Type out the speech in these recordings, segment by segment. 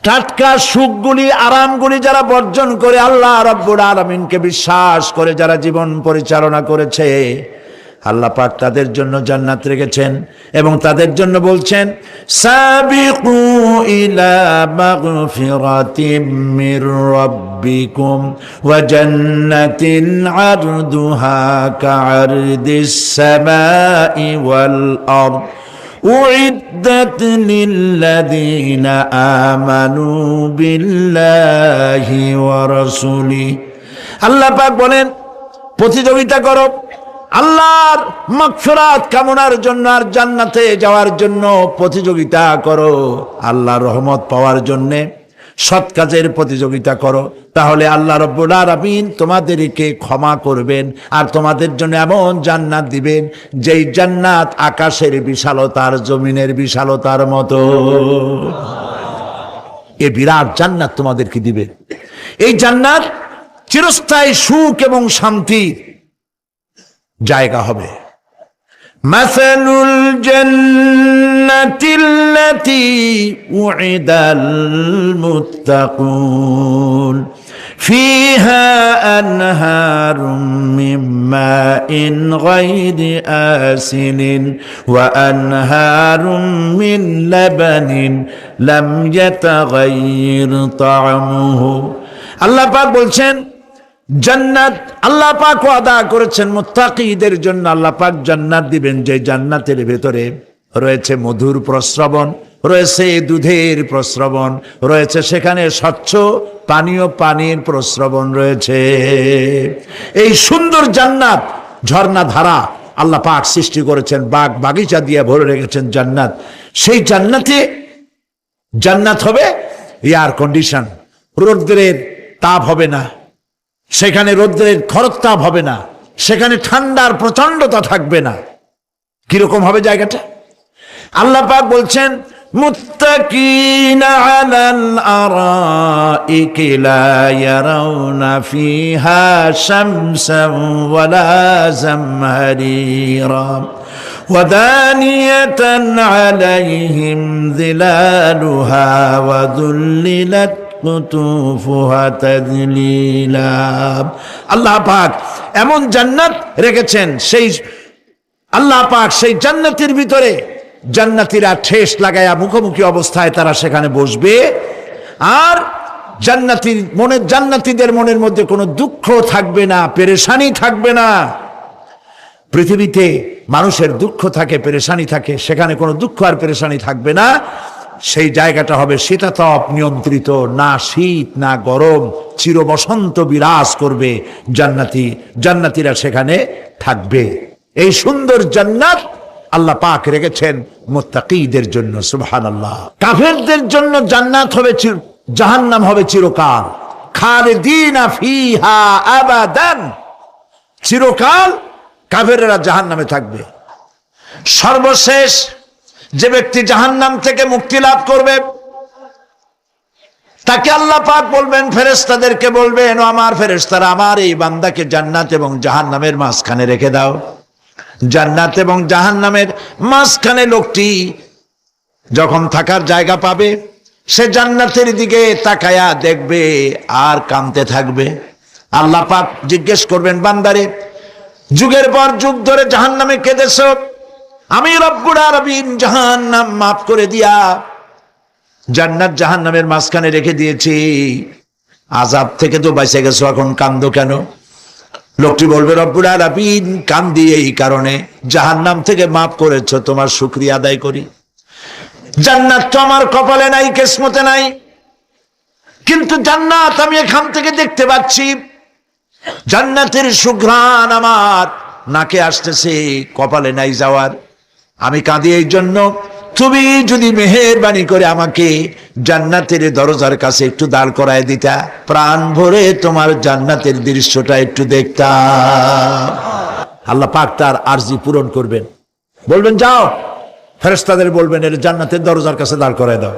টাটকা সুখগুলি আরামগুলি যারা বর্জন করে আল্লাহ রাব্বুল আলামিনকে বিশ্বাস করে যারা জীবন পরিচালনা করেছে, আল্লাহ পাক তাদের জন্য জান্নাত রেখেছেন এবং তাদের জন্য বলছেন সাবিকু ইলা মাগফিরাতিম মির রাব্বিকুম ওয়া জান্নাতিন আরদুহা কাআরদিস সামাই ওয়াল আরদ উইদ্দাত লিল্লাযীনা আমানু বিল্লাহি ওয়া রাসূলিহি। আল্লাহ পাক বলেন প্রতিযোগিতা করো আল্লাহর মাগফিরাত কামনার জন্য আর জান্নাতে যাওয়ার জন্য প্রতিযোগিতা করো, আল্লাহর রহমত পাওয়ার জন্য সৎ কাজের প্রতিযোগিতা করো, তাহলে আল্লাহ রাব্বুল আলামিন তোমাদেরকে ক্ষমা করবেন আর তোমাদের জন্য এমন জান্নাত দিবেন যেই জান্নাত আকাশের বিশালতার জমিনের বিশালতার মতো। এই বিরাট জান্নাত তোমাদেরকে দিবেন। এই জান্নাত চিরস্থায়ী সুখ এবং শান্তি জায়গা হবে। মাসালুল জান্নাতিল্লাতী উইদাল মুত্তাকুন ফিহা আনহারুম মিন মাইন গায়রি আসিনিন ওয়া আনহারুম মিন লাবানিন লাম ইয়াতাগায়্যার তা'আমুহু। আল্লাহ পাক বলছেন জান্নাত আল্লাহ পাক ওয়াদা করেছেন মুত্তাকিদের জন্য। আল্লাহ পাক জান্নাত দিবেন যে জান্নাতের ভেতরে রয়েছে মধুর প্রস্রবণ, রয়েছে দুধের প্রস্রবণ, রয়েছে সেখানে স্বচ্ছ পানীয় পানির প্রস্রবণ রয়েছে। এই সুন্দর জান্নাত ঝর্ণা ধারা আল্লাহ পাক সৃষ্টি করেছেন, বাগ বাগিচা দিয়ে ভরে রেখেছেন জান্নাত। সেই জান্নাতে জান্নাত হবে এয়ার কন্ডিশন, রৌদ্রের তাপ হবে না সেখানে, রৌদ্রের খরতাপ হবে না সেখানে, ঠান্ডার প্রচন্ডতা থাকবে না। কিরকম হবে জায়গাটা? আল্লাহ পাক বলছেন মুত্তাকিনা আলাল আরাইকি লা ইয়ারাউনা ফিহা শামসান ওয়ালা জামহারিরা ওয়া দানিয়াতান আলাইহিম যিলালুহা ওয়া যুল্লিলাত আল্লাহ পাক এমন জান্নাত রেখেছেন, সেই আল্লাহ পাক সেই জান্নাতের ভিতরে জান্নাতীরা ঠেস লাগায়া মুখোমুখি অবস্থায় তারা সেখানে বসবে আর জান্নাতীদের মনের মধ্যে কোনো দুঃখ থাকবে না, পেরেশানি থাকবে না। পৃথিবীতে মানুষের দুঃখ থাকে, পেরেশানি থাকে, সেখানে কোনো দুঃখ আর পেরেশানি থাকবে না। সেই জায়গাটা হবে শীতাতপ নিয়ন্ত্রিত, না শীত না গরম, চির বসন্ত বিরাজ করবে। জান্নাতীরা সেখানে থাকবে। এই সুন্দর জান্নাত আল্লাহ পাক রেখেছেন মুত্তাকিদের জন্য। সুবহানাল্লাহ। কাফেরদের জন্য জান্নাত হবে, জাহান্নাম হবে চিরকাল। খালিদিনা ফিহা আবাদান, চিরকাল কাফেররা জাহান্নামে থাকবে। সর্বশেষ যে ব্যক্তি জাহান্নাম থেকে মুক্তি লাভ করবে তাকে আল্লাহ পাক বলবেন, ফেরেশতাদেরকে বলবেন, ও আমার ফেরেশতারা আমার এই বান্দাকে জান্নাত এবং জাহান্নামের মাঝখানে রেখে দাও। জান্নাত এবং জাহান্নামের মাঝখানে লোকটি যখন থাকার জায়গা পাবে সে জান্নাতের দিকে তাকায়া দেখবে আর কাঁদতে থাকবে। আল্লাহ পাক জিজ্ঞেস করবেন, বান্দারে যুগের পর যুগ ধরে জাহান্নামে কেঁদেছো, আমি রব্বুল আলামিন জাহান্নাম মাফ করে দিয়া জান্নাত জাহান্নামের মাঝখানে রেখে দিয়েছি, আযাব থেকে তো বেঁচে গেছো, এখন কান্দো কেন? লোকটি বলবে, রব্বুল আলামিন কান্দি এই কারণে, জাহান্নাম থেকে মাফ করেছো, তোমার শুকরিয়া আদায় করি। জান্নাত তো আমার কপালে নাই, কিসমতে নাই, কিন্তু জান্নাত আমি এখান থেকে দেখতে পাচ্ছি। জান্নাতের সুঘ্রাণ আমার নাকে আসতেছে, কপালে নাই যাওয়ার। আমি কাঁদি এই জন্য, তুমি যদি মেহেরবানি করে আমাকে জান্নাতের দরজার কাছে একটু দাঁড় করায় দিতা, প্রাণ ভরে তোমার জান্নাতের দৃশ্যটা একটু দেখতাম। আল্লাহ পাক তার আরজি পূরণ করবেন, বলবেন যাও, ফেরেশতাদের বলবেন এর জান্নাতের দরজার কাছে দাঁড় করায় দাও।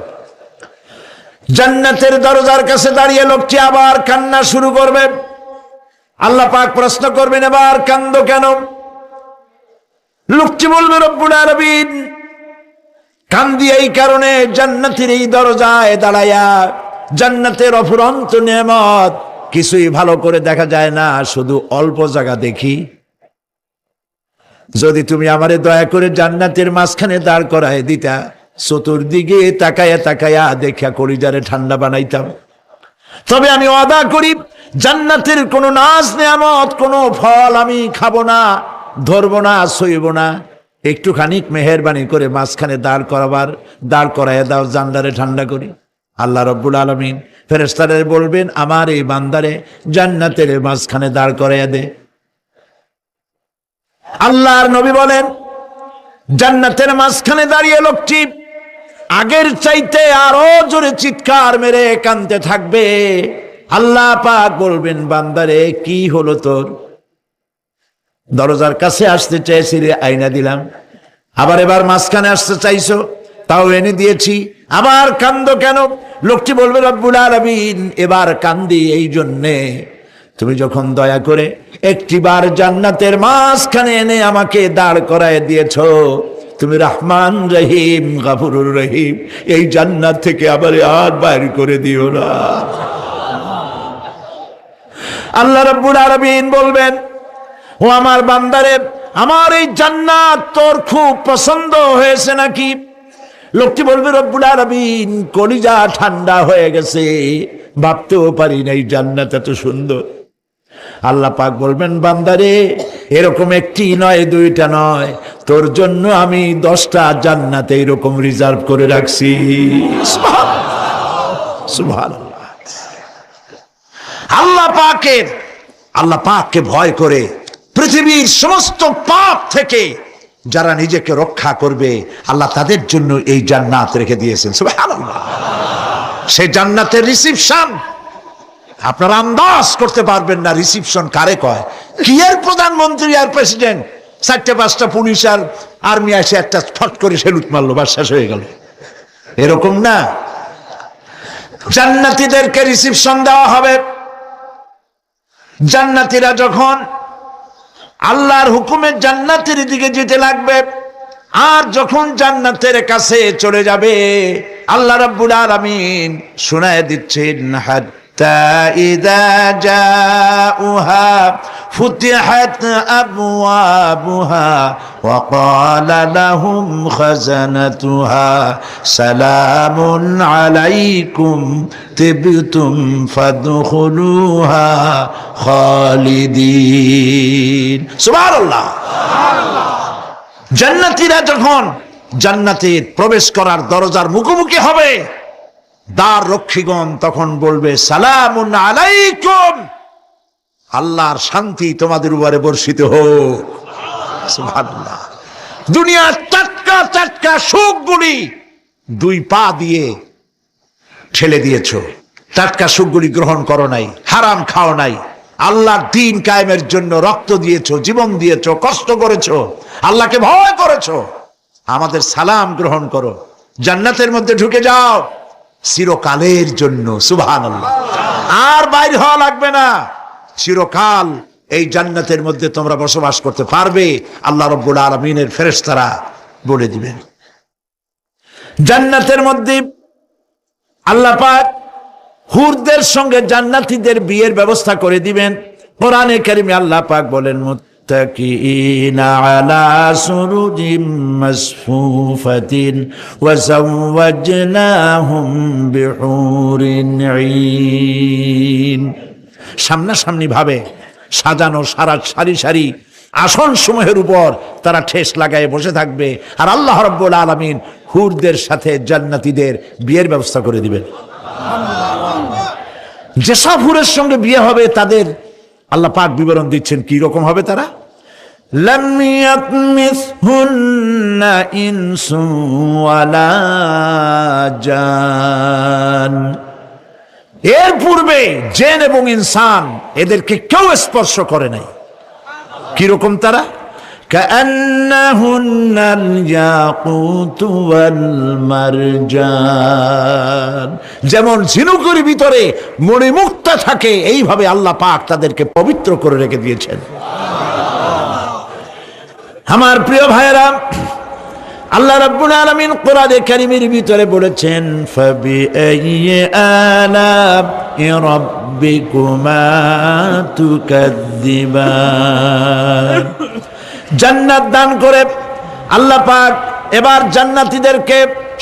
জান্নাতের দরজার কাছে দাঁড়িয়ে লোকটি আবার কান্না শুরু করবে। আল্লাহ পাক প্রশ্ন করবেন, এবার কান্দো কেন? লোকটি বলবে, রব্বুল আলামিন কান্দি এই কারণে জান্নাতের এই দরজায় দাঁড়ায়া, জান্নাতের অফুরন্ত নেয়ামত কিছুই ভালো করে দেখা যায় না, শুধু অল্প জায়গা দেখি। যদি তুমি আমারে দয়া করে জান্নাতের মাঝখানে দাঁড় করায় দিতা, চতুর্দিকে তাকায়া তাকায়া দেখা কলিজারে ঠান্ডা বানাইতাম। তবে আমি ওয়াদা করি, জান্নাতের কোনো নাজ নেয়ামত, কোনো ফল আমি খাবো না, ধরবো না, সইব না। একটুখানি মেহেরবানি করে মাঝখানে দাঁড় করাইয়া দাও, জানলারে ঠান্ডা করি। আল্লাহ রব্বুল আলামিন ফেরেশতাদের বলবেন, আমার এই বান্দারে জান্নাতের মাঝখানে দাঁড় করাইয়া দে। আল্লাহর নবী বলেন, জান্নাতের মাঝখানে দাঁড়িয়ে লোকটি আগের চাইতে আরো জোরে চিৎকার মেরে কাঁদতে থাকবে। আল্লাহ পাক বলবেন, বান্দারে কি হলো তোর? দরজার কাছে আসতে চাইছিলে, আইনা দিলাম। এবার মাঝখানে আসতে চাইছো, তাও এনে দিয়েছি। আবার কান্দো কেন? লোকটি বলবে, রব্বুল আলামিন, এবার কান্দি এই জন্যে তুমি যখন দয়া করে একটিবার জান্নাতের মাঝখানে এনে আমাকে দাঁড় করায় দিয়েছো, তুমি রহমান রহিম গফুরুর রহিম, এই জান্নাত থেকে আবার আর বাইর করে দিও না। আল্লাহ রাব্বুল আলামিন বলবেন, ও আমার বান্দারে, আমার এই জান্নাত তোর খুব পছন্দ হয়েছে নাকি? লোকটি বলবে, রব্বুল আলামিন, কলিজা ঠান্ডা হয়ে গেছে, ভাবতেও পারি নাই জান্নাত এত সুন্দর। আল্লাহ পাক বলবেন, বান্দারে, এরকম একটি নয়, দুইটা নয়, তোর জন্য আমি 10টা জান্নাত এরকম রিজার্ভ করে রাখছি। সুবহানাল্লাহ। আল্লাহ পাককে ভয় করে পৃথিবীর সমস্ত পাপ থেকে যারা নিজেকে রক্ষা করবে, আল্লাহ তাদের জন্য এই জান্নাত রেখে দিয়েছেন। সুবহানাল্লাহ। সেই জান্নাতের রিসিপশন আপনারা আন্দাজ করতে পারবেন না। রিসিপশন কারে কয়? কি এর প্রধানমন্ত্রী আর প্রেসিডেন্ট, 4-5টা পুলিশ আর আর্মি এসে একটা ফট করে সেলুট মারলো, বাস শেষ হয়ে গেল, এরকম না। জান্নাতীদেরকে রিসিপশন দেওয়া হবে। জান্নাতীরা যখন আল্লাহর হুকুমে জান্নাতের দিকে যেতে লাগবে, আর যখন জান্নাতের কাছে চলে যাবে, আল্লাহ রাব্বুল আলামিন শোনায় দিচ্ছেন, হাত্তা ইযা জাউহা ফুতিহাত আবওয়াবুহা ওয়া ক্বালা লাহুম খাজানাতুহা সালামুন আলাইকুম তিবতুম ফাদখুলুহা খালিদিন। সুবহানাল্লাহ। জান্নাতীরা যখন জান্নাতে প্রবেশ করার দরজার মুখোমুখি হবে, দ্বার রক্ষীগণ তখন বলবে, সালামুন আলাইকুম, আল্লাহর শান্তি তোমাদের উপরে বর্ষিত হোক। সুবহানাল্লাহ। দুনিয়ার টাটকা টাটকা সুখগুলি 2 পা দিয়ে ঠেলে দিয়েছো, টাটকা সুখগুলি গ্রহণ করো নাই, হারাম খাও নাই, আল্লাহর দ্বীন কায়েমের জন্য রক্ত দিয়েছো, জীবন দিয়েছো, কষ্ট করেছো, আল্লাহকে ভয় করেছো। আমাদের সালাম গ্রহণ করো, জান্নাতের মধ্যে ঢুকে যাও চিরকালের জন্য। সুবহানাল্লাহ। আর বাইর হওয়া লাগবে না, চিরকাল এই জান্নাতের মধ্যে তোমরা বসবাস করতে পারবে। আল্লাহ রাব্বুল আলামিনের ফেরেশতারা বলে দিবেন। জান্নাতের মধ্যে আল্লাহ পাক হুরদের সঙ্গে জান্নাতীদের বিয়ের ব্যবস্থা করে দিবেন। কোরআনে কারিমে আল্লাহ পাক বলেন, মুত্তাকিইনা আলা সুরুজিম মাসফুফাতিন ওয়া যাওয়াজনাহুম বিহুরিন ঈন। সামনাসামনি ভাবে সাজানো সারি সারি আসন সমূহের উপর তারা ঠেস লাগায় বসে থাকবে, আর আল্লাহ রাব্বুল আলামিন হুরদের সাথে জান্নাতীদের বিয়ের ব্যবস্থা করে দিবেন। যেসব হুরের সঙ্গে বিয়ে হবে তাদের আল্লাহ পাক বিবরণ দিচ্ছেন কি রকম হবে তারা। লাম ইয়াতমিসহুন্না ইনসু ওয়ালা জান, এর পূর্বে জিন এবং ইনসান এদেরকে কেউ স্পর্শ করে নাই। কি রকম তারা? কান্নাহুন্নাল ইয়াকুতু ওয়াল মারজান, যেমন ঝিনুকের ভিতরে মণিমুক্তা থাকে, এইভাবে আল্লাহ পাক তাদেরকে পবিত্র করে রেখে দিয়েছেন। আমার প্রিয় ভাইয়েরা, আল্লাহ রাব্বুল আলামিন কোরআনে কারীমের ভিতরে বলেছেন ফাবিআইয়ি আলা'i রাব্বিকুমা তুকাদ্দিবান। জান্নাত দান করে আল্লাহ পাক এবার জান্নাতীদেরকে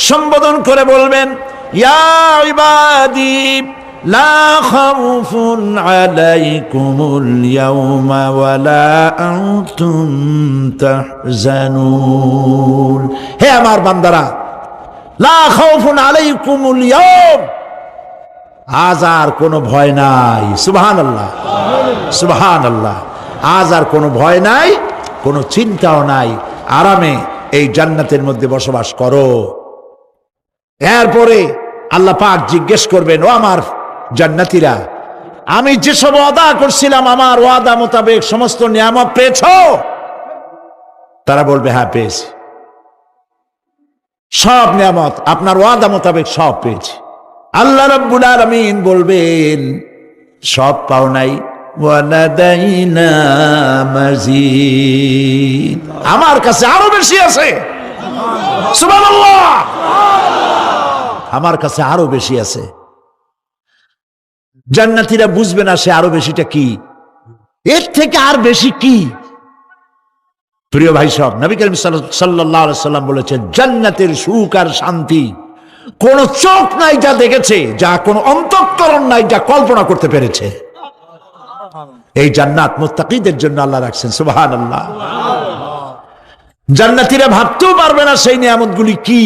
সম্বোধন করে বলবেন ইয়া ইবাদি লা খাউফুন আলাইকুমুল ইয়াওমা ওয়ালা আনতুম তাহজানুন। হে আমার বান্দারা, লা খাউফুন আলাইকুমুল ইয়াওম, আজ আর কোনো ভয় নাই। সুবহানাল্লাহ, সুবহানাল্লাহ। আজ আর কোনো ভয় নাই, কোনো চিন্তাও নাই, আরামে এই জান্নাতের মধ্যে বসবাস করো। এরপরে আল্লাহ পাক জিজ্ঞেস করবেন, ও আমার জান্নাতীরা, আমি যেসব ওয়াদা করছিলাম আমার ওয়াদা মোতাবেক সমস্ত নিয়ামত পেয়েছো? তারা বলবে হ্যাঁ পেয়েছি, সব নিয়ামত আপনার ওয়াদা মোতাবেক সব পেয়েছি। আল্লাহ রাব্বুল আলামিন বলবেন সব পাও নাই, ওয়ালাদাইনা মাজিদ, আমার কাছে আরো বেশি আছে। সুবহানাল্লাহ, আমার কাছে আরো বেশি আছে। জান্নাতীরা বুঝবে না সে আরো বেশিটা কি, এর থেকে আর বেশি কি। প্রিয় ভাই সব, নবী করিম সাল্লাল্লাহু আলাইহি সাল্লাম বলেছেন জান্নাতের সুখ আর শান্তি কোন চোখ নাই যা দেখেছে, যা কোন অন্তঃকরণ নাই যা কল্পনা করতে পেরেছে। এই জান্নাত মুত্তাকিদের জন্য আল্লাহ রাখছেন। সুবহানাল্লাহ। জান্নাতীরা ভাবতেও পারবে না সেই নিয়ামতগুলি কি।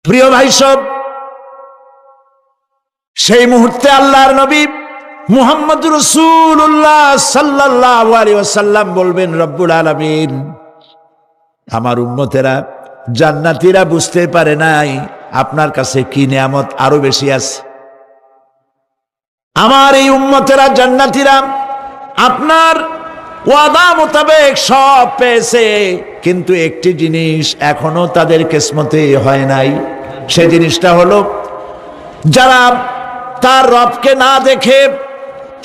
প্রিয় ভাই সব, সেই মুহূর্তে আল্লাহর নবী মুহাম্মদুর রাসূলুল্লাহ সাল্লাল্লাহু আলাইহি ওয়াসাল্লাম বলবেন রব্বুল আলামিন, আমার উম্মতেরা জান্নাতীরা বুঝতে পারে নাই আপনার কাছে কি নিয়ামত আরো বেশি আছে। আমার এই উম্মতেরা জান্নাতীরা আপনার ওয়াদা মোতাবেক সব পেয়েছে, কিন্তু একটি জিনিস এখনো তাদের কিসমতে হয় নাই। সে জিনিসটা হলো যারা তার রবকে না দেখে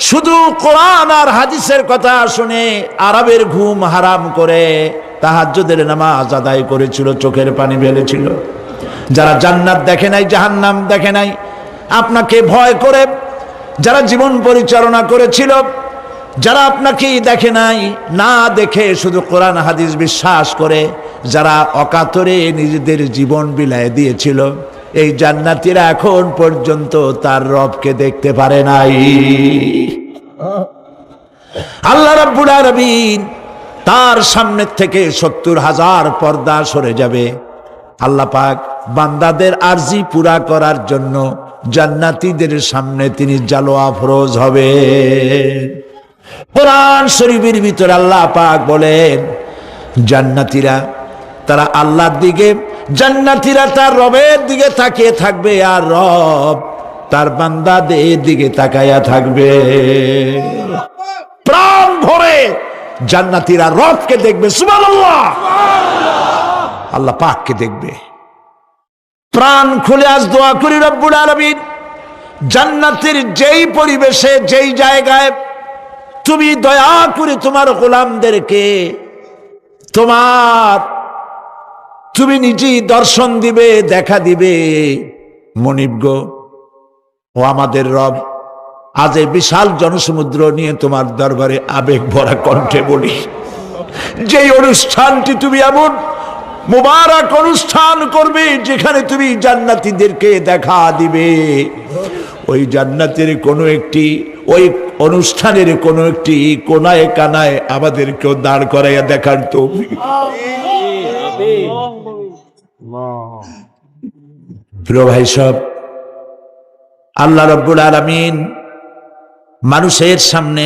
শুধু কোরআন আর হাদিসের কথা শুনে আরবের ঘুম হারাম করে তাহাজ্জুদের নামাজ আদায় করেছিল, চোখের পানি ফেলেছিল, যারা জান্নাত দেখে নাই, জাহান্নাম দেখে নাই, আপনাকে ভয় করে যারা জীবন পরিচালনা করেছিল, যারা আপনাকে দেখে নাই, না দেখে শুধু কোরআন হাদিস বিশ্বাস করে যারা অকাতরে নিজেদের জীবন বিলায় দিয়েছিল, এই জান্নাতীরা এখন পর্যন্ত তার রবকে দেখতে পারে নাই। আল্লাহ রাব্বুল আলামিন তার সামনে থেকে ৭০,০০০ পর্দা সরে যাবে। আল্লাহ পাক বান্দাদের আরজি পুরা করার জন্য জান্নাতীদের সামনে তিনি জালোয়া ফরোজ হবে। কোরআন শরীফের ভিতরে আল্লাহ পাক বলেন জান্নাতীরা তারা আল্লাহর দিকে, জান্নাতীরা তার রবের দিকে তাকিয়ে থাকবে, আর রব তার বান্দাদের দিকে তাকায়া থাকবে। প্রাণ ভরে জান্নাতীরা রবকে দেখবে। সুবহানাল্লাহ, আল্লাহ পাককে দেখবে। প্রাণ খুলে আজ দোয়া করি রব্বুল আলামিন জান্নাতের যেই পরিবেশে, যেই জায়গায় তুমি দয়া করে তোমার গোলামদেরকে তুমি নিজেই দর্শন দিবে, দেখা দিবে। মনিব গো, ও আমাদের রব, আজ এই বিশাল জনসমুদ্র নিয়ে তোমার দরবারে আবেগ ভরা কণ্ঠে বলি, যেই অনুষ্ঠানটি তুমি এমন মুবারক অনুষ্ঠান করবে যেখানে তুমি জান্নাতীদেরকে দেখা দিবে, ওই জান্নাতের কোনো একটি, ওই অনুষ্ঠানের কোনো একটি কোনায় কানায় আমাদেরকেও দাঁড় করাইয়া দেখার তৌফিক। প্রিয় ভাই সব, আল্লাহ রাব্বুল আলামিন মানুষের সামনে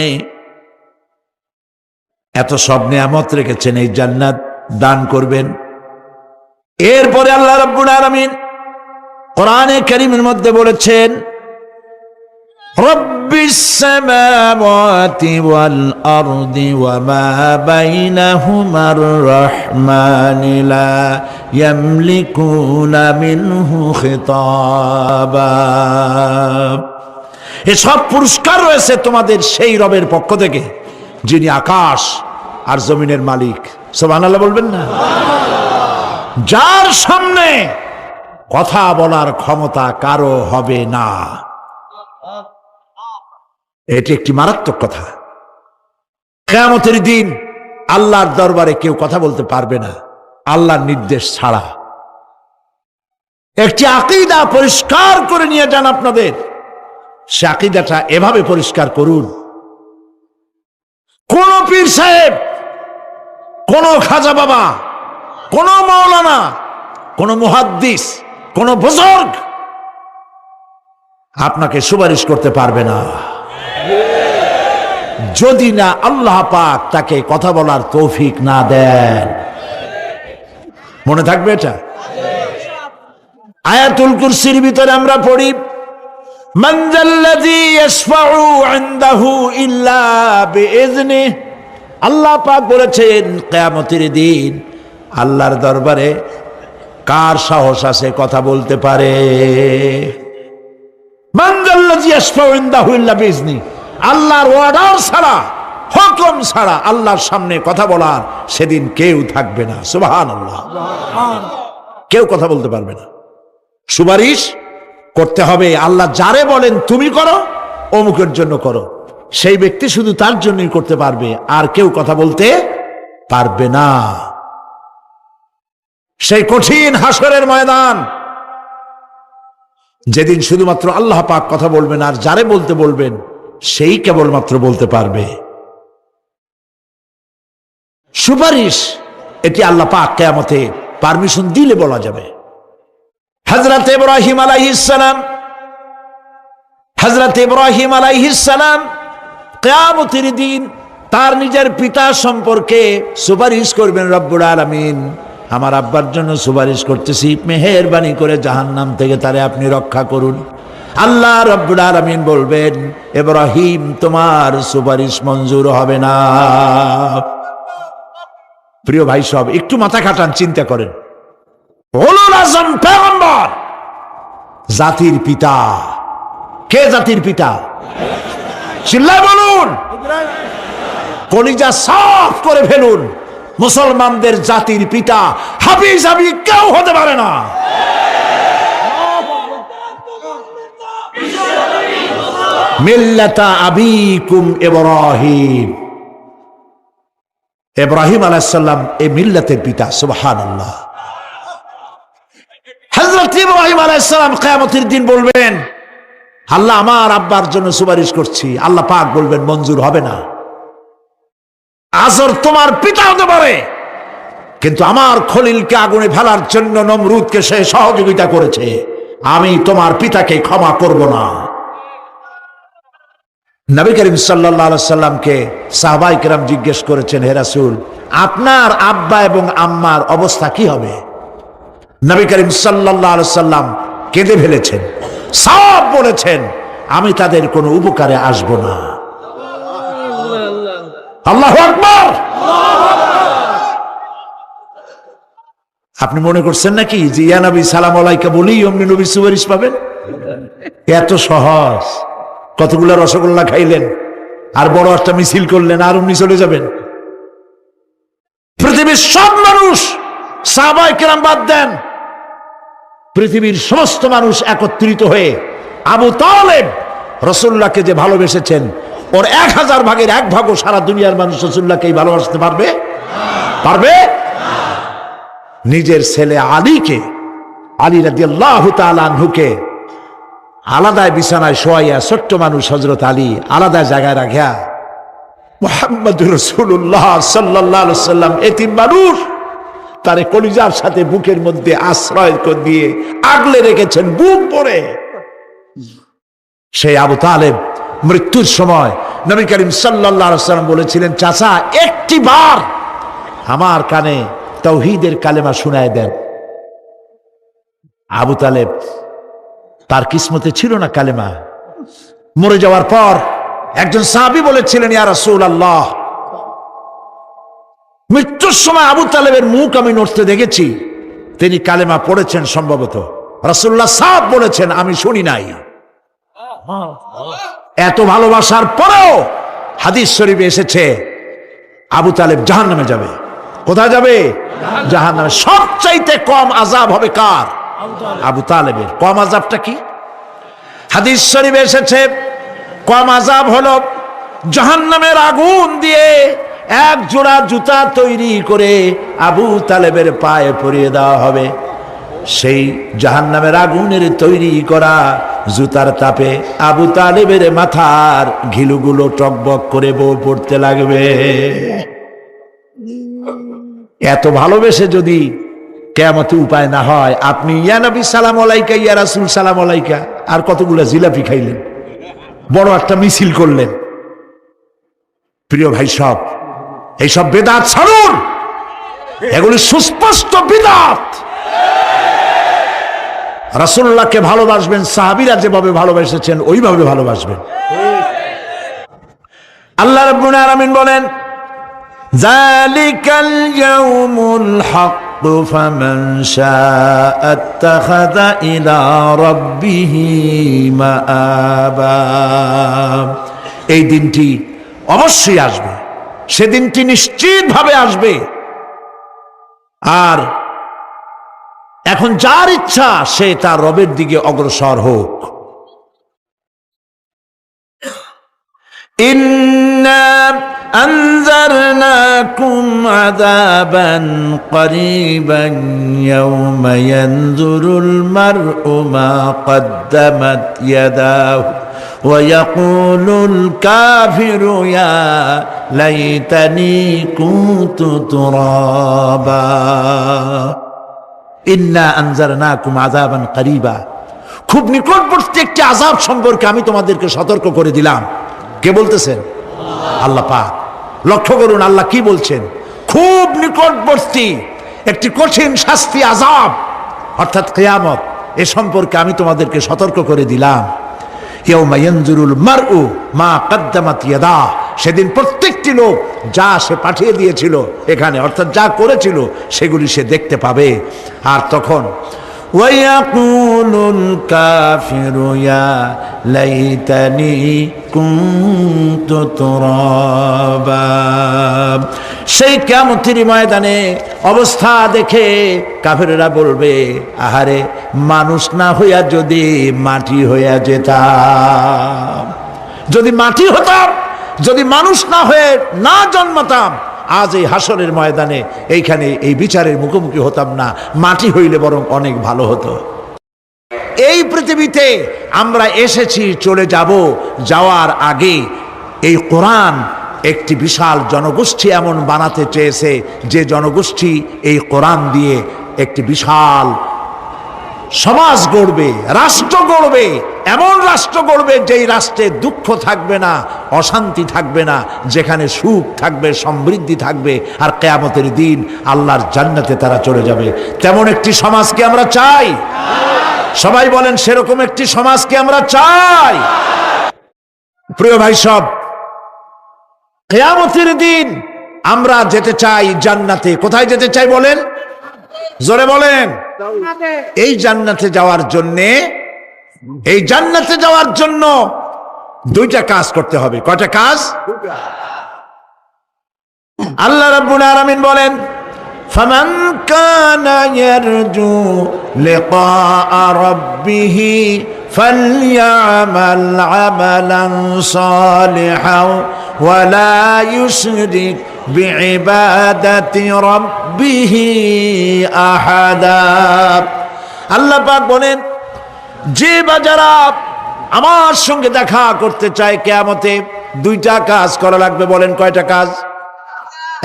এত সব নিয়ামত রেখেছেন, এই জান্নাত দান করবেন। এরপরে আল্লাহ রাব্বুল আলামিন কোরআনে কারীমের মধ্যে বলেছেন রব্বিস সামাওয়াতি ওয়াল আরদি ওয়া মা বাইনাহুমার রাহমানি লা ইয়ামলিকুনা মিনহু খিতাবা। এসব পুরস্কার রয়েছে তোমাদের সেই রবের পক্ষ থেকে যিনি আকাশ আর জমিনের মালিক। সুবহানাল্লাহ বলবেন না? যার সামনে কথা বলার ক্ষমতা কারো হবে না। এটি একটি মারাত্মক কথা। কিয়ামতের দিন আল্লাহর দরবারে কেউ কথা বলতে পারবে না আল্লাহর নির্দেশ ছাড়া। একটি আকীদা পরিষ্কার করে নিয়ে যান আপনাদের। সে আকীদাটা এভাবে পরিষ্কার করুন, কোন পীর সাহেব, কোন খাজা বাবা, কোন মাওলানা, কোন মুহাদ্দিস, কোন বুজুর্গ আপনাকে সুপারিশ করতে পারবে না যদি না আল্লাহ পাক তাকে কথা বলার তৌফিক না দেন। মনে থাকবে এটা। আয়াতুল কুরসির ভিতরে আমরা পড়ি, মান যাল্লাযী ইয়াশফাউ ইনদাহু ইল্লা বিইযনিহি। আল্লাহ পাক বলেছেন কিয়ামতের দিন আল্লাহর দরবারে কার সাহস আছে কথা বলতে পারে? মান যাল্লাযী ইয়াশফাউ ইনদাহু ইল্লা বিইযনিহি। আল্লাহর অর্ডার ছাড়া, হুকুম ছাড়া আল্লাহর সামনে কথা বলার সেদিন কেউ থাকবে না। সুবহানাল্লাহ। কেউ কথা বলতে পারবে না। সুপারিশ করতে হবে আল্লাহ যারে বলেন তুমি করো, অমুকের জন্য করো, সেই ব্যক্তি শুধু তার জন্যই করতে পারবে, আর কেউ কথা বলতে পারবে না। সেই কঠিন হাসরের ময়দান, যেদিন শুধুমাত্র আল্লাহ পাক কথা বলবেন, আর যারে বলতে বলবেন সেই কেবলমাত্র বলতে পারবে। সুপারিশ এটি আল্লাহ পাক কিয়ামতে পারমিশন দিলে বলা যাবে। হযরত ইব্রাহিম আলাইহিস সালাম কিয়ামতের দিন তার নিজের পিতা সম্পর্কে সুপারিশ করবেন। রব্বুল আলামিন, আমার আব্বার জন্য সুপারিশ করতেছি, মেহেরবানি করে জাহান্নাম থেকে তারে আপনি রক্ষা করুন। আল্লাহ রব্বুল আলামিন বলবেন, ইব্রাহিম তোমার সুপারিশ মঞ্জুর হবে না। প্রিয় ভাই সব, একটু মাথা খাটান, চিন্তা করেন। উলুল আযম পয়গম্বর, জাতির পিতা। কে জাতির পিতা? চিল্লায় বলুন, কলিজা সাফ করে ফেলুন। মুসলমানদের জাতির পিতা হাফিজ হাবি কেউ হতে পারে না। মিল্লাতা আবিকুম ইব্রাহিম। ইব্রাহিম আলাইহিস সালাম এই মিল্লাতের পিতা। সুবহানাল্লাহ। হযরত ইব্রাহিম আলাইহিস সালাম কিয়ামতের দিন বলবেন, আল্লাহ আমার আব্বার জন্য সুপারিশ করছি। আল্লাহ পাক বলবেন মঞ্জুর হবে না। আজর তোমার পিতা হতে পারে, কিন্তু আমার খলিলকে আগুনে ফেলার জন্য নমরুদকে সে সহযোগিতা করেছে, আমি তোমার পিতাকে ক্ষমা করব না। নবী করিম সাল্লাল্লাহু আলাইহি সাল্লামকে সাহাবায়ে কেরাম জিজ্ঞেস করেছেন, হে রাসূল, আপনার আব্বা এবং আম্মার অবস্থা কি হবে? নবী করিম সাল্লাল্লাহু আলাইহি সাল্লাম কেঁদে ফেলেছেন, সব বলেছেন, আমি তাদের কোনো উপকারে আসব না। আল্লাহু আকবার। আপনি মনে করছেন নাকি যে ইয়া নবী সালাম আলাইকা বলি অমনি নবী সুপারিশ পাবেন? এত সহজ। কতগুলো রসগোল্লা খাইলেন আর বড় একটা মিছিল করলেন আর অমনি চলে যাবেন? পৃথিবীর সব মানুষ, সাহাবায়ে কেরাম বাদ দেন, পৃথিবীর সমস্ত মানুষ একত্রিত হয়ে আবু তালেব রাসূলুল্লাহকে যে ভালোবেসেছেন, ওর 1000 ভাগের 1 ভাগও সারা দুনিয়ার মানুষ রাসূলুল্লাহকে ভালোবাসতে পারবে? পারবে? নিজের ছেলে আলীকে, আলী রাদিয়াল্লাহু তাআলা আনহুকে আলাদা বিছানায় শোয়াইয়া, ছোট্ট মানুষ হযরত আলী আলাদা জায়গায় রাখিয়া, মুহাম্মদুর রাসূলুল্লাহ সাল্লাল্লাহু আলাইহি ওয়াসাল্লাম এতিম মানুষ, তারে কলিজার সাথে বুকের মধ্যে আশ্রয় দিয়ে আগলে রেখেছেন বুক ভরে। সেই আবু তালেব মৃত্যুর সময় নবী করিম সাল্লাল্লাহু আলাইহি ওয়াসাল্লাম বলেছিলেন, চাচা একটি বার আমার কানে তাওহীদের কালেমা শোনায় দেন। আবু তালেব, তার কিসমতে ছিল না কালেমা। মরে যাওয়ার পর একজন সাহাবী বলেছিলেন, ইয়া রাসূলুল্লাহ, মৃত্যুর সময় আবু তালেবের মুখ আমি নড়তে দেখেছি, তিনি কালেমা পড়েছেন সম্ভবত। রাসূলুল্লাহ সাফ বলেছেন, আমি শুনি নাই। এত ভালোবাসার পরেও হাদিস শরীফে এসেছে আবু তালেব জাহান্নামে যাবে। কোথায় যাবে? জাহান্নামে। সবচাইতে কম আযাব হবে কার? আবু তালেবের। কম আযাবটা কি? হাদিস শরীফে এসেছে কম আযাব হলো জাহান্নামের আগুন দিয়ে এক জোড়া জুতা তৈরি করে আবু তালেবের পায়ে পরিয়ে দেওয়া হবে। সেই জাহান্নামের আগুনের তৈরি করা জুতার তাপে আবু তালেবের মাথার ঘিলুগুলো টকবক করে বউ পড়তে লাগবে। এত ভালোবেসে যদি কিয়ামতে উপায় না হয়, আপনি ইয়া নবী সালাম আলাইকা, ইয়া রাসূল সালাম আলাইকা, আর কতগুলো জিলাপি খাইলেন, বড় একটা মিছিল করলেন। প্রিয় ভাই সব, এইসব বেদাত ছাড়ুন, এগুলি সুস্পষ্ট বিদআত। রাসূলুল্লাহকে ভালোবাসবেন, সাহাবীরা যেভাবে ভালোবেসেছেন ওইভাবে ভালোবাসবেন। আল্লাহ রাব্বুল আলামিন বলেন, যালিকাল ইয়াউমুল হক ফামান শাআ আত্তাখাযা ইলা রাব্বিহি মাআবা। এই দিনটি অবশ্যই আসবে, সেদিনটি নিশ্চিতভাবে আসবে। আর এখন যার ইচ্ছা সে তার রবের দিকে অগ্রসর হোক। ইন্না আনজারনাকুম আযাবান করিবান ইয়াওমা ইয়ানজুরুল মার'উ মা কদ্দামাত ইয়াদাহু ওয়া ইয়াকুলুল কাফিরু ইয়া লাইতানি কুনতু তুরাবা। ইন্না আনজারনাকুম আযাবান করিবা, খুব নিকটবর্তী একটি আযাব সম্পর্কে আমি তোমাদেরকে সতর্ক করে দিলাম। কে বলতেছেন? আল্লাহ পাক। লক্ষ্য করুন আল্লাহ কি বলছেন, খুব নিকটবর্তী একটি কঠিন শাস্তি আযাব অর্থাৎ কিয়ামত, এ সম্পর্কে আমি তোমাদেরকে সতর্ক করে দিলাম। ইয়াউমা ইয়ানজুরুল মার'উ মা কদ্দামাত ইয়াদা, সেদিন প্রত্যেকটি লোক যা সে পাঠিয়ে দিয়েছিল এখানে, অর্থাৎ যা করেছিল সেগুলি সে দেখতে পাবে। আর তখন ওয়ায়াকুলুল কাফিরু ইয়া লাইতানি কুনতু তুরাবা। সেই কিয়ামতের ময়দানে অবস্থা দেখে কাফেররা বলবে, আহারে মানুষ না হইয়া যদি মাটি হইয়া যেতাম, যদি মাটি হতাম, যদি মানুষ না হয়ে না জন্মাতাম, আজ এই হাসরের ময়দানে এইখানে এই বিচারের মুখোমুখি হতাম না, মাটি হইলে বরং অনেক ভালো হতো। এই পৃথিবীতে আমরা এসেছি, চলে যাব, যাওয়ার আগে এই কোরআন একটি বিশাল জনগোষ্ঠী এমন বানাতে চেয়েছে যে জনগোষ্ঠী এই কোরআন দিয়ে একটি বিশাল সমাজ গড়বে, রাষ্ট্র গড়বে, এমন রাষ্ট্র গড়বে যেই রাষ্ট্রে দুঃখ থাকবে না, অশান্তি থাকবে না, যেখানে সুখ থাকবে, সমৃদ্ধি থাকবে, আর কিয়ামতের দিন আল্লাহর জান্নাতে তারা চলে যাবে। তেমন একটি সমাজকে আমরা চাই। সবাই বলেন সেরকম একটি সমাজকে আমরা চাই। প্রিয় ভাই সব, কিয়ামতের দিন আমরা যেতে চাই জান্নাতে। কোথায় যেতে চাই বলেন? জোরে বলেন। এই জান্নাতে যাওয়ার জন্য দুইটা কাজ করতে হবে। কয়টা কাজ? আল্লাহ রাব্বুল আলামিন বলেন, ফামান কানা ইয়ারজু লিকাআ রাব্বিহি ফালইআমাল আমালান সালিহান ওয়া লা ইউশরিক বিইবাদাতি রাব্বিহি আহাদা। আল্লাহ পাক বলেন, যে বা যারা আমার সঙ্গে দেখা করতে চায় কিয়ামতে, দুইটা কাজ করা লাগবে। বলেন কয়টা কাজ?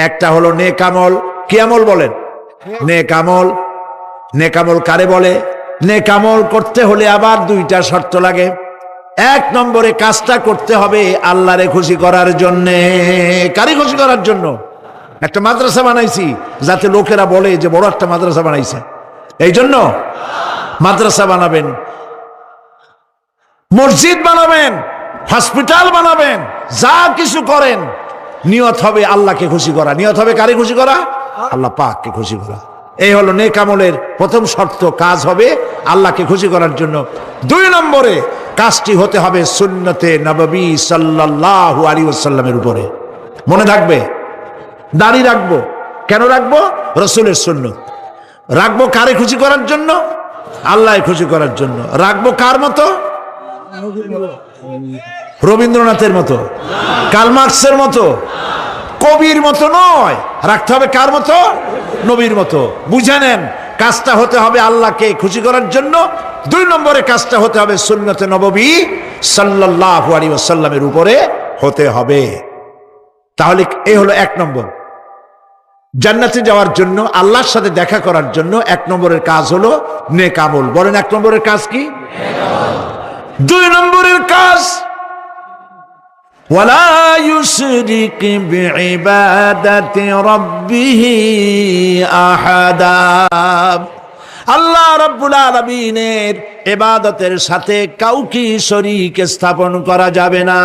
একটা হলো নেক আমল। কি আমল বলেন? নেক আমল। নেক আমল কারে বলে? নেক আমল করতে হলে আবার দুইটা শর্ত লাগে। এক নম্বরে কাজটা করতে হবে আল্লাহরে খুশি করার জন্যে। কারে খুশি করার জন্য? একটা মাদ্রাসা বানাইছি যাতে লোকেরা বলে যে বড় একটা মাদ্রাসা বানাইছে, এই জন্য মাদ্রাসা বানাবেন, মসজিদ বানাবেন, হসপিটাল বানাবেন, যা কিছু করেন নিয়ত হবে আল্লাহকে খুশি করা। নিয়ত হবে কারে খুশি করা? আল্লাহ পাককে খুশি করা। এই হলো নেক আমলের প্রথম শর্ত, কাজ হবে আল্লাহকে খুশি করার জন্য। দুই নম্বরে কাজটি হতে হবে সুন্নতে নববী সাল্লাল্লাহু আলাইহি ওয়াসাল্লামের উপরে। মনে থাকবে, দাড়ি রাখবো, কেন রাখবো? রাসূলের সুন্নাত। রাখবো কারে খুশি করার জন্য? আল্লাহ খুশি করার জন্য। রাখবো কার মতো? রবীন্দ্রনাথের মতো, কার্ল মার্কসের মতো, কবির মতো নয়। রাখতে হবে কার মতো? নবীর মতো। বুঝে নেন, কাজটা হতে হবে আল্লাহকে খুশি করার জন্য। 2 নম্বরে কাজটা হতে হবে সুন্নতে নববী সাল্লাল্লাহু আলাইহি ওয়াসাল্লামের উপরে হতে হবে। তাহলে এই হলো 1 নম্বর। জান্নাতে যাওয়ার জন্য, আল্লাহর সাথে দেখা করার জন্য 1 নম্বরের কাজ হলো নেক আমল। বলেন 1 নম্বরের কাজ কি? 2 নম্বরের কাজ ওয়ালা ইউশরিক বিইবাদাতি রাব্বিহি আহাদা। আল্লাহ রাব্বুল আলামিনের ইবাদতের সাথে কাউকে শরীক স্থাপন করা যাবে না।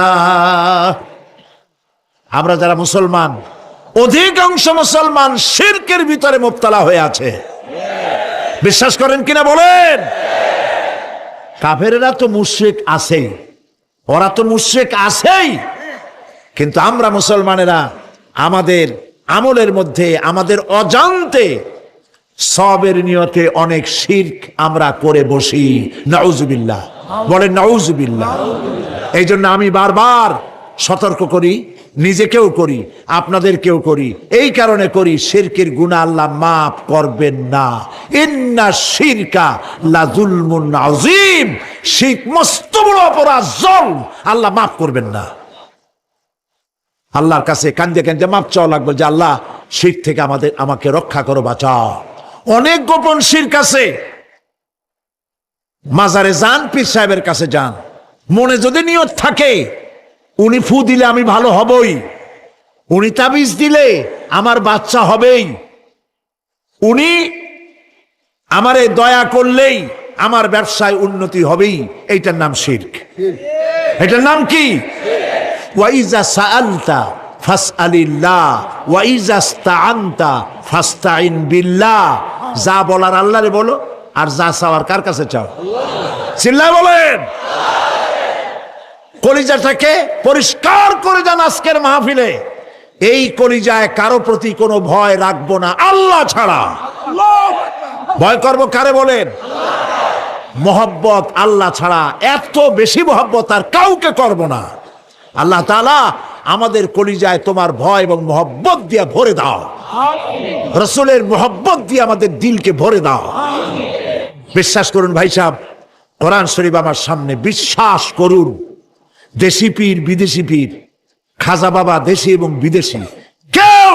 আমরা যারা মুসলমান, অধিকাংশ মুসলমান শিরকের ভিতরে মুবতালা হয়ে আছে। বিশ্বাস করেন কিনা বলেন? কাফেরেরা তো মুশরিক আছেই, ওরা তো মুশরিক আছেই, কিন্তু আমরা মুসলমানেরা আমাদের আমলের মধ্যে আমাদের অজান্তে সবের নিয়তে অনেক শিরক আমরা করে বসি। নাউজুবিল্লাহ, বলেন নাউজুবিল্লাহ। এই জন্য আমি বারবার সতর্ক করি, নিজেকেও করি, আপনাদেরকেও করি। এই কারণে করি, শিরকের গুনাহ আল্লাহ মাফ করবেন না। ইন্না শিরকা লাযুলমুন আযীম, শিরক মস্ত বড় অপরাধ, জুলম, আল্লাহ মাফ করবেন না। আল্লাহর কাছে কান্দে কান্দে মাফ চাওয়া লাগবে যে আল্লাহ শিরক থেকে আমাকে রক্ষা করো, বাঁচাও। অনেক গোপন শিরক আছে। মাজারে যান, পীর সাহেবের কাছে যান, মনে যদি নিয়ত থাকে উনি ফু দিলে আমি ভালো হবই, উনি তাবিজ দিলে আমার বাচ্চা হবেই, উনি আমারে দয়া করলেই আমার ব্যবসায় উন্নতি হবেই, এইটার নাম শিরক। এটার নাম কি? ওয়া ইজা সাআলতা ফাসআলিল্লাহ ওয়া ইজা ইসতাআনতা ফাসতাইন বিল্লাহ। যা বলার আল্লাহরে বলো, আর যা চাওয়ার কার কাছে চাও? চিল্লায় বলেন। কলিজাটাকে পরিষ্কার করে যান আজকের মাহফিলে। এই কলিজায় কারো প্রতি কোনো ভয় রাখবো না আল্লাহ ছাড়া। ভয় করবো কারে বলেন? মহব্বত আল্লাহ ছাড়া, এত বেশি মহব্বত আর কাউকে করব না। আল্লাহ তাআলা আমাদের কলিজায় তোমার ভয় এবং মহব্বত দিয়ে ভরে দাও। রাসূলের মহব্বত দিয়ে আমাদের দিলকে ভরে দাও। বিশ্বাস করুন ভাই সাহেব, কোরআন শরীফ আমার সামনে, বিশ্বাস করুন, দেশি পীর বিদেশি পীর, খাজা বাবা দেশি এবং বিদেশি, কেউ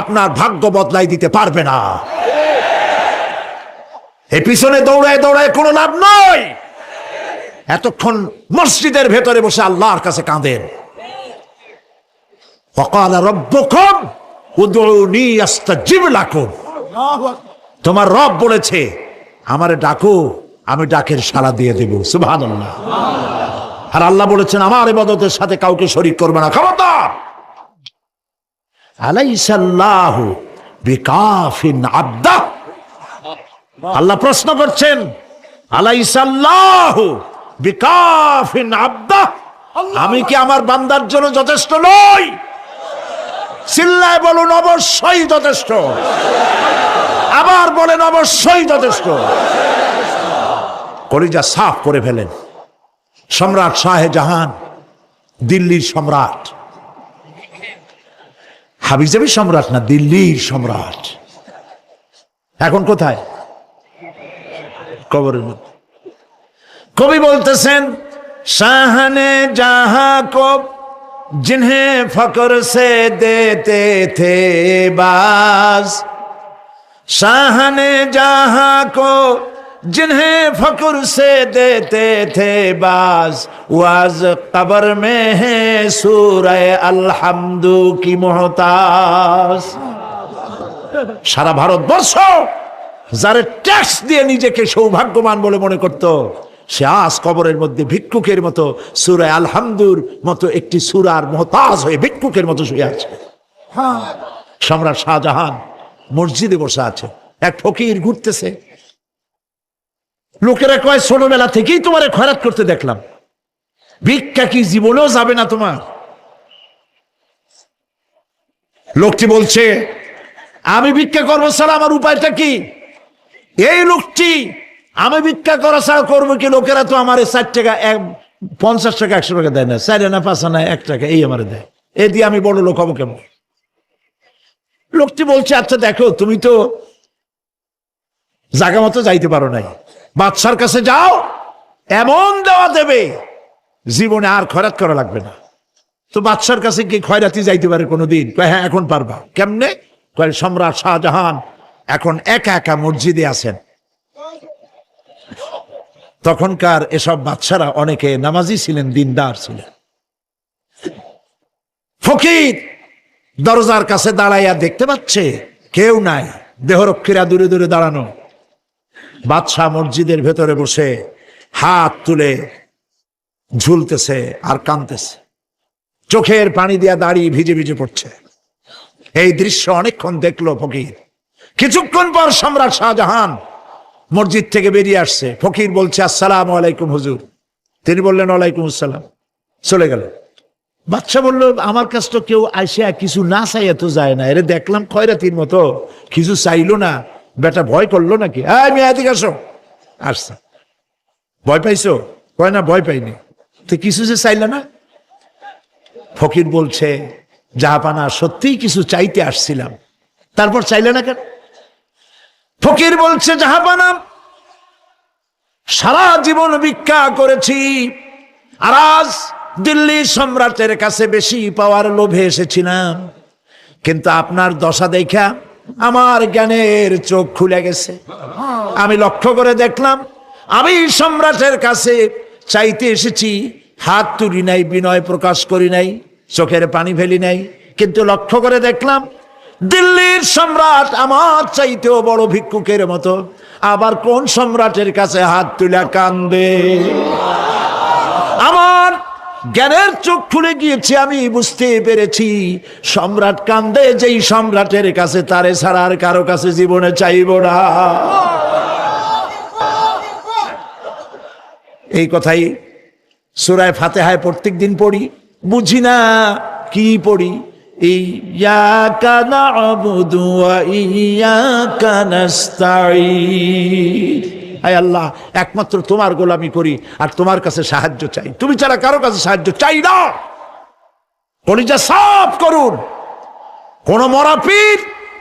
আপনার ভাগ্য বদলাই দিতে পারবে না। এই পিছনে দৌড়ায় দৌড়ায় কোনো লাভ নয়। এতক্ষণ মসজিদের ভেতরে বসে আল্লাহর কাছে কাঁদেন। ওয়াকালা রাব্বুকুম উদউনি আস্তাজিব লাকুম। তোমার রব বলেছে আমারে ডাকো, আমি ডাকের সাড়া দিয়ে দেব। সুবহানাল্লাহ। আর আল্লাহ বলেছেন আমার ইবাদতের সাথে কাউকে শরীক করবে না। খবরদার। আলাইসাল্লাহু বিকাফিন আবদা। আল্লাহ প্রশ্ন করছেন, আলাইসাল্লাহু বিকাফিন আবদা, আমি কি আমার বান্দার জন্য যথেষ্ট নই? চিল্লায় বলুন অবশ্যই যথেষ্ট। আবার বলেন অবশ্যই যথেষ্ট। কলিজা সাফ করে ফেলেন। সম্রাট শাহজাহান, দিল্লির সম্রাট, হাবিজাবি সম্রাট না, দিল্লির সম্রাট। এখন কোথায়? কবরের মধ্যে। কবি বলতেছেন, শাহনে জাহাঁ কো जिन्हें फकर से देते थे बाज, शाहने जहां को जिन्हें फकर से देते थे बाज, वाज कब्र में है सूरह अलहम्दु की मोहताज। সারা ভারতবর্ষ যারা ট্যাক্স দিয়ে নিজেকে সৌভাগ্যবান বলে মনে করত, সে আজ কবরের মধ্যে ভিক্ষুকের মতো সূরা আলহামদুর মতো একটি সূরার মুহতাজ হয়ে ভিক্ষুকের মতো শুয়ে আছে। সম্রাট শাহজাহান মসজিদে বসে আছে, এক ফকির ঘুরতেছে। লোকেরা কয় ছোটবেলা থেকেই তোমারে খয়রাত করতে দেখলাম, ভিক্ষা কি জীবনেও যাবে না তোমার? লোকটি বলছে, আমি ভিক্ষা করবো ছাড়া আমার উপায়টা কি? এই লোকটি আমি ভিক্ষা করা ছাড়া করবো কি? লোকেরা তো আমার 4 টাকা 50 টাকা 100 টাকা দেয় না, 4 আনা 5 আনা 1 টাকা এই আমার দেয়, এ দিয়ে আমি বড় লোক হবো কেমন? লোকটি বলছে, আচ্ছা দেখো তুমি তো জায়গা মতো যাইতে পারো নাই, বাদশার কাছে যাও, এমন দেওয়া দেবে জীবনে আর খয়রাত করা লাগবে না। তো বাদশার কাছে কি খয়রাতি যাইতে পারে কোনোদিন? হ্যাঁ এখন পারবা। কেমনে? সম্রাট শাহজাহান এখন একা একা মসজিদে আছেন। তখনকার এসব বাদশারা অনেকে নামাজি ছিলেন, দিনদার ছিলেন। ফকির দরজার কাছে দাঁড়াইয়া দেখতে পাচ্ছে কেউ নাই, দেহরক্ষীরা দূরে দূরে দাঁড়ানো। বাদশাহ মসজিদের ভেতরে বসে হাত তুলে ঝুলতেছে আর কাঁদতেছে, চোখের পানি দিয়া দাঁড়িয়ে ভিজে ভিজে পড়ছে। এই দৃশ্য অনেকক্ষণ দেখলো ফকির। কিছুক্ষণ পর সম্রাট শাহজাহান মসজিদ থেকে বেরিয়ে আসছে। ফকির বলছে, আসসালামু আলাইকুম হুজুর। তিনি বললেন, ওয়ালাইকুম আসসালাম, চলে গেল। বাদশা বলল, আমার কাছে তো কেউ আইসা কিছু না চাইয়া তো যায় না, এরে দেখলাম খয়রাতির মতো কিছু চাইলো না, বেটা ভয় করলো নাকি? আমি এদিকে আসো। আসছে। ভয় পাইছো? কয় না ভয় পাইনি। তো কিছু যে চাইলে না? ফকির বলছে, জাহাপানা সত্যিই কিছু চাইতে আসছিলাম, তারপর চাইলে না কেন? ফকির বলছে, জাহাপানা সারা জীবন ভিক্ষা করেছি, আর আজ দিল্লি সম্রাটের কাছে বেশি পাওয়ার লোভে এসেছিলাম, কিন্তু আপনার দশা দেখা আমার জ্ঞানের চোখ খুলে গেছে। আমি লক্ষ্য করে দেখলাম, আমি সম্রাটের কাছে চাইতে এসেছি, হাত তুলি নাই, বিনয় প্রকাশ করি নাই, চোখের পানি ফেলি নাই, কিন্তু লক্ষ্য করে দেখলাম দিল্লির সম্রাট আমার চাইতেও বড় ভিক্ষুকের মতো। আবার কোন সম্রাটের কাছে হাত তুলে কান্দে? আমার জ্ঞানের চোখ খুলে গিয়েছে, আমি বুঝতে পেরেছি সম্রাট কান্দে যেই সম্রাটের কাছে, তারে ছাড়া আর কারো কাছে জীবনে চাইব না। এই কথাই সূরা ফাতিহায় প্রত্যেক দিন পড়ি, বুঝি না কি পড়ি। ইয়াকা না'বুদু ওয়া ইয়াকা নাস্তাঈন। আয় আল্লাহ, একমাত্র তোমার গোলামি করি আর তোমার কাছে সাহায্য চাই, তুমি ছাড়া কারো কাছে সাহায্য চাই না। কলিজা সাফ করুন। কোন মরা পীর,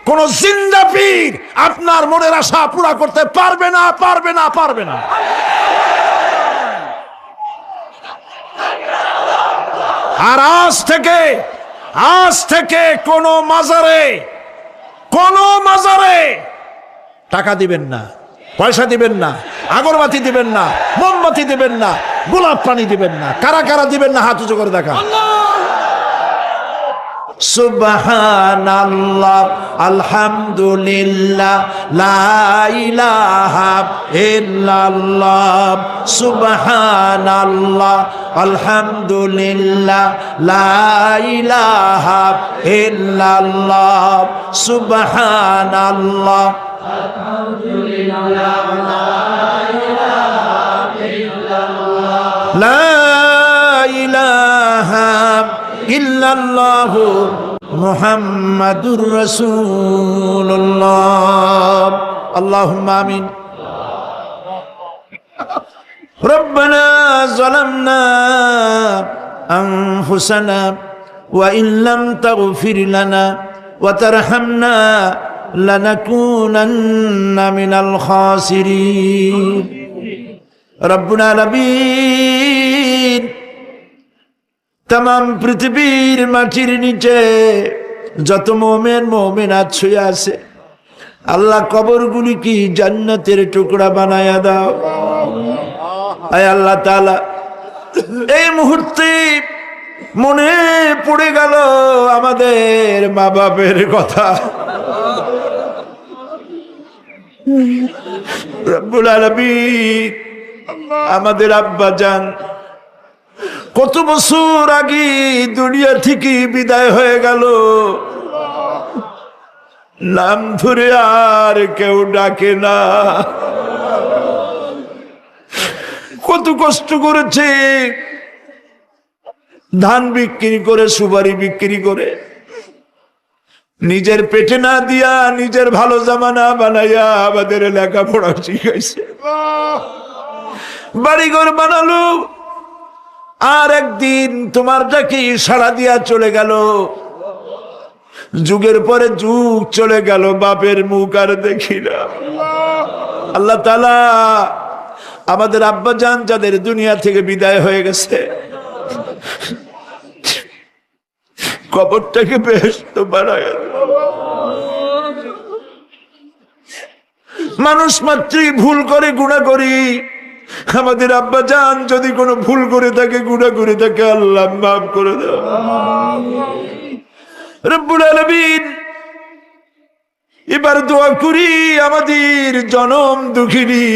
কোন জিন্দা পীর আপনার মনের আশা পুরা করতে পারবে না, পারবে না, পারবে না। আর আজ থেকে কোন মাজারে টাকা দিবেন না, পয়সা দিবেন না, আগরবাতি দিবেন না, মোমবাতি দিবেন না, গোলাপ পানি দিবেন না। কারা কারা দিবেন না হাত উঁচু করে দেখা। সুবহানাল্লাহ, আলহামদুলিল্লাহ, লা ইলাহা ইল্লাল্লাহ। সুবহানাল্লাহ, আলহামদুলিল্লাহ, লা ইলাহা ইল্লাল্লাহ। সুবহানাল্লাহ, আলহামদুলিল্লাহ, লা ইলাহা ইল্লাল্লাহ, মুহাম্মাদুর রাসূলুল্লাহ। আল্লাহুম্মা আমিন। রব্বানা যালামনা আনফুসানা ওয়া ইন লাম তাগফির লানা ওয়া তারহামনা লানাকুনান্না মিনাল খাসিরিন। রব্বুল আলামিন, তাম পৃথিবীর মাটির নিচে যত মোমেন মোমেনাত শুয়ে আছে, আল্লাহ কবরগুলি কি জান্নাতের টুকরা বানায়া দাও। আয় আল্লাহ তাআলা, এই মুহূর্তে মনে পড়ে গেল আমাদের মা বাপের কথা। রব্বুল আলামিন, আমাদের আব্বা জান কত বছর আগে দুনিয়া থেকে বিদায় হয়ে গেল, নাম ধরে আর কেউ ডাকে না। কত কষ্ট করেছে, ধান বিক্রি করে, সুপারি বিক্রি করে, নিজের পেটে না দিয়া নিজের ভালো জামা না বানাইয়া আমাদের লেখাপড়া শিখাইছে, বাড়িঘর বানালো, আর একদিন তোমার ডাকে সাড়া দিয়া চলে গেল। যুগের পরে যুগ চলে গেল, বাপের মুখ আর দেখি না। আল্লাহ তাআলা আমাদের আব্বা জান যাদের দুনিয়া থেকে বিদায় হয়ে গেছে, কবরটাকে বেহেশত বানায়। মানুষ মাত্রই ভুল করে, গুনাহ করি। আমাদের আব্বা জান যদি কোনো ভুল করে থাকে, গুনাহ করে থাকে, আল্লাহ মাফ করে দাও। রব্বুল আলামিন এবার দোয়া করি আমাদের জনম দুঃখিনী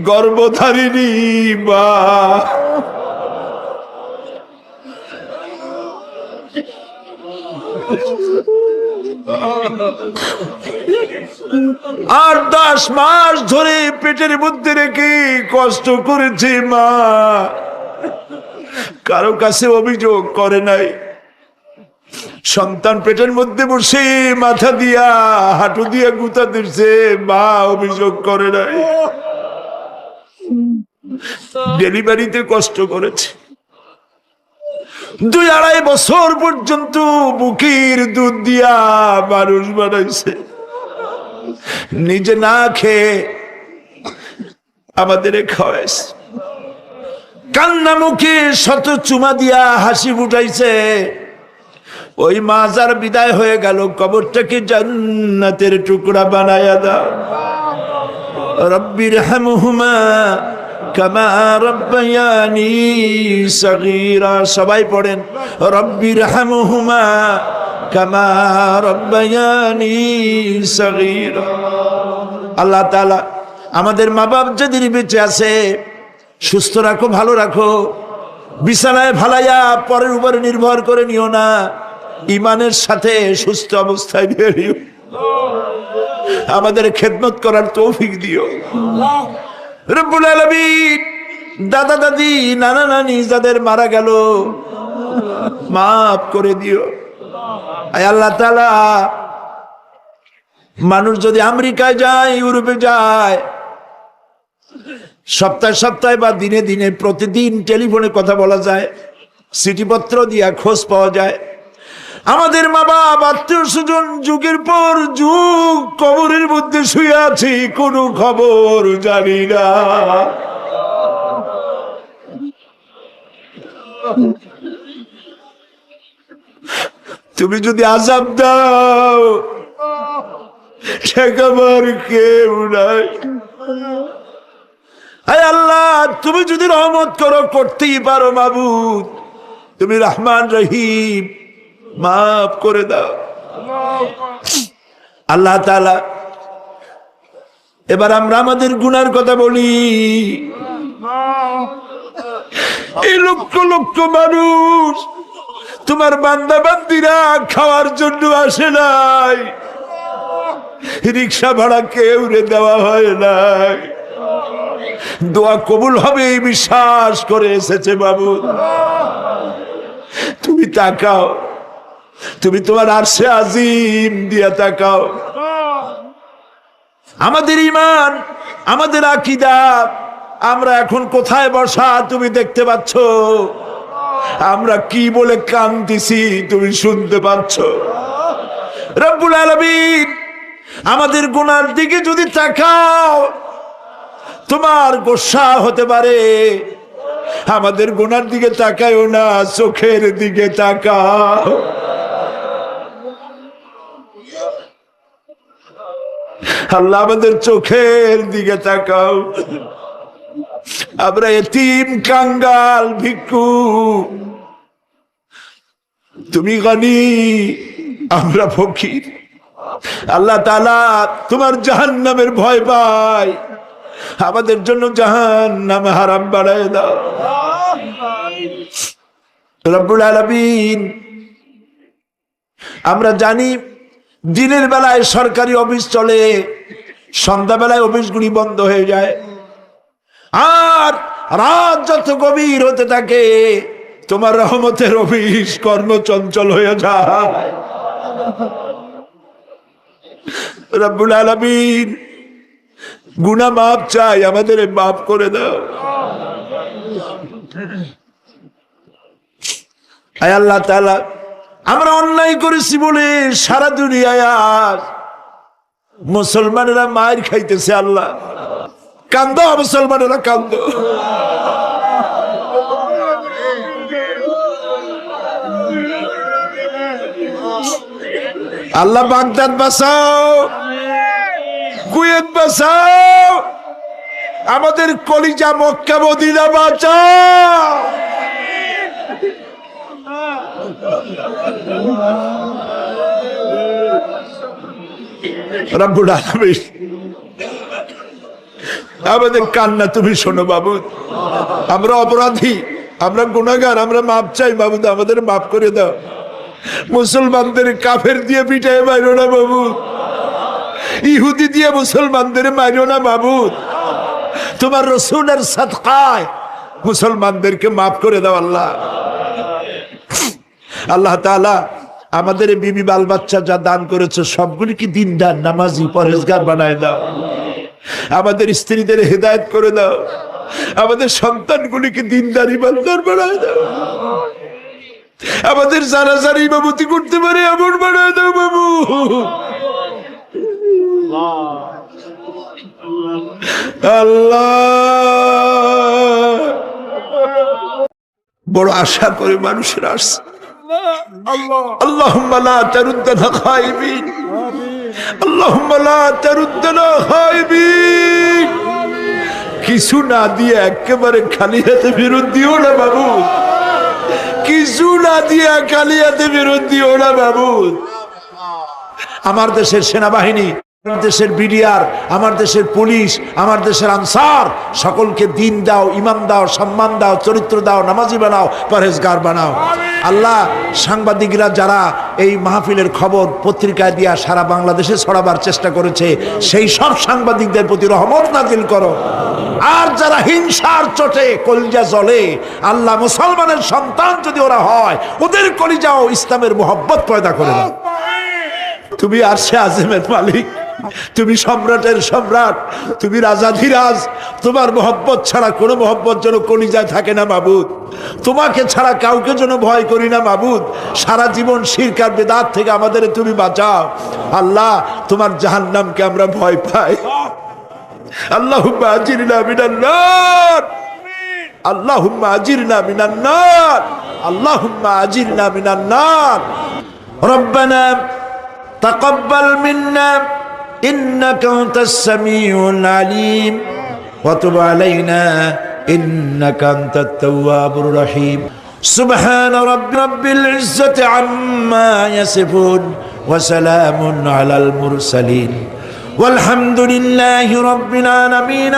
গর্ভধারিণী মা, আর 10 মাস ধরে পেটের মধ্যে রেখে কষ্ট করেছে মা, কারো কাছে অভিযোগ করে নাই। সন্তান পেটের মধ্যে বসে মাথা দিয়া হাঁটু দিয়া গুতা দিচ্ছে, মা অভিযোগ করে নাই। ডেলিভারিতে কষ্ট করেছে, 2-2.5 বছর পর্যন্ত বুকের দুধ দিয়া মানুষ বানাইছে, নিজে না খেয়ে আমাদের খাওয়াইছে, কান্না মুখে শত চুমা দিয়া হাসি ফুটাইছে। ওই মা যার বিদায় হয়ে গেল, কবরটাকে জান্নাতের টুকরা বানায়া দাও। রব্বির হামহুমা কামা রব্বায়ানি সগীরা। সবাই পড়েন, রব্বির হামহুমা কামা রব্বায়ানি সগীরা। আল্লাহ তাআলা আমাদের মা বাপ যাদের বেঁচে আছে সুস্থ রাখো, ভালো রাখো, বিছানায় ভালাইয়া পরের উপরে নির্ভর করে নিও না, ইমানের সাথে সুস্থ অবস্থায় নিও। আমাদের খেদমত করার তৌফিক দিও রব্বুল আলামিন। দাদা দাদি নানা নানি যাদের মারা গেল মাফ করে দিও। আয় আল্লাহ তাআলা, মানুষ যদি আমেরিকায় যায়, ইউরোপে যায়, সপ্তাহে সপ্তাহে বা দিনে দিনে প্রতিদিন টেলিফোনে কথা বলা যায়, চিঠিপত্র দিয়া খোঁজ পাওয়া যায়। আমাদের মা বাপ আত্মীয় স্বজন যুগের পর যুগ কবরের মধ্যে শুয়ে আছি, কোনো খবর জানি না। তুমি যদি আযাব দাও, ঠেকাবার কেউ নাই। আয় আল্লাহ, তুমি যদি রহমত করো, করতেই পারো মাবুদ, তুমি রহমান রহিম, মাফ করে দাও। আল্লাহ তাআলা এবার আমরা আমাদের গুনার কথা বলি। এই লক্ষ লক্ষ মানুষ তোমার বান্দা বান্দিরা খাওয়ার জন্য আসে নাই, রিক্সা ভাড়া কেউ দেওয়া হয় নাই, দোয়া কবুল হবে এই বিশ্বাস করে এসেছে। বাবু তুমি তাকাও, তুমি তোমার আরশে আজিম দিয়া তাকাও। আমাদের ঈমান, আমাদের আকীদা, আমরা এখন কোথায় বসা তুমি দেখতে পাচ্ছ, আমরা কি বলে কাঁদতেছি তুমি শুনতে পাচ্ছ। রব্বুল আলামিন আমাদের গুনার দিকে যদি তাকাও, তোমার গোসা হতে পারে। আমাদের গুনার দিকে তাকায়ও না, চোখের দিকে তাকাও। আল্লাহ আমাদের চোখের দিকে তাকাও। আমরা এতিম, কাঙ্গাল, ভিক্ষু, তুমি গনি, আমরা ফকির। আল্লাহ তাআলা তোমার জাহান্নামের ভয় পাই, আমাদের জন্য জাহান্নাম হারাম বানায় দাও রব্বুল আলামিন। আমরা জানি দিনের বেলায় সরকারি অফিস চলে, সন্ধ্যাবেলায় অফিসগুলি বন্ধ হয়ে যায়, আর রাত যত গভীর হতে থাকে তোমার রহমতের অফিস কর্মচঞ্চল হয়ে যায়। রব্বুল আলামিন গুনাহ মাফ চাই, আমাদের মাফ করে দাও। আয় আল্লাহ তাআলা, আমরা অন্যায় করেছি বলে সারা দুনিয়ায় আজ মুসলমানেরা মার খাইতেছে। আল্লাহ কান্দো, মুসলমানেরা কান্দো। আল্লাহ বাগদাদ বাঁচাও, কুয়েত বাঁচাও, আমাদের কলিজা মক্কা মদিনা বাঁচাও। রব্বুল আলামিন আমাদের কান্না তুমি শোনো বাবু। আমরা অপরাধী, আমরা গুনাহগার, আমরা মাপ চাই বাবু, আমাদের মাফ করে দাও। মুসলমানদের কাফের দিয়ে পিটায় মারো না বাবু, ইহুদি দিয়ে মুসলমানদের মারো না বাবু। তোমার রসুলের সাদকায় মুসলমানদেরকে মাফ করে দাও আল্লাহ। আল্লাহ তাআলা আমাদের বিবি বাল বাচ্চা যা দান করেছে সবগুলিকে দিনদার নামাজি পরেজগার বানায় দাও। আমাদের স্ত্রীদের হেদায়েত করে দাও, আমাদের সন্তানগুলিকে দিনদার ইমানদার বানায় দাও, আমাদের যারা যারা ইমামতি করতে পারে এমন বানায় দাও বাবু। আল্লাহ বড় আশা করে মানুষের আসছে। আল্লাহুম্মা লা তারুদ্দানা খাইবিন, আল্লাহুম্মা লা তারুদ্দানা খাইবিন। কিছু না দিয়ে একেবারে খালি হাতে ফেরত দিও না বাবু, কিছু না দিয়ে খালি হাতে ফেরত দিও না বাবু। আমার দেশের সেনাবাহিনী, আমার দেশের বিডিআর, আমার দেশের পুলিশ, আমার দেশের আনসার সকলকে দিন দাও, ইমান দাও, সম্মান দাও, চরিত্র দাও, নামাজি বানাও, পরহেজগার বানাও। আল্লাহ সাংবাদিকরা যারা এই মাহফিলের খবর পত্রিকায় দিয়া সারা বাংলাদেশে ছড়াবার চেষ্টা করেছে, সেই সব সাংবাদিকদের প্রতি রহমত নাজিল করো। আর যারা হিংসার চোটে কলিজা জ্বলে, আল্লাহ মুসলমানের সন্তান যদি ওরা হয়, ওদের কলিজাও ইসলামের মোহব্বত পয়দা করে দাও। তুমি আরশে আযমের মালিক, তুমি সম্রাটের সম্রাট, তুমি রাজাধিরাজ। তোমার মোহব্বত ছাড়া কোনো মোহব্বত যেন কলিজায় থাকে না মাবুদ। তোমাকে ছাড়া কাউকে যেন ভয় করি না মাবুদ। সারা জীবন শিরক আর বিদআত থেকে আমাদের তুমি বাঁচাও আল্লাহ। তোমার জাহান্নামকে আমরা ভয় পাই। আল্লাহুম্মা আজিরনা মিনান নার, আল্লাহুম্মা আজিরনা মিনান নার, আল্লাহুম্মা আজিরনা মিনান নার। রব্বানা তাকাব্বাল মিন্না إنك أنت السميع العليم وتب علينا إنك أنت التواب الرحيم سبحان رب العزة عما يصفون وسلام على المرسلين والحمد لله رب العالمين.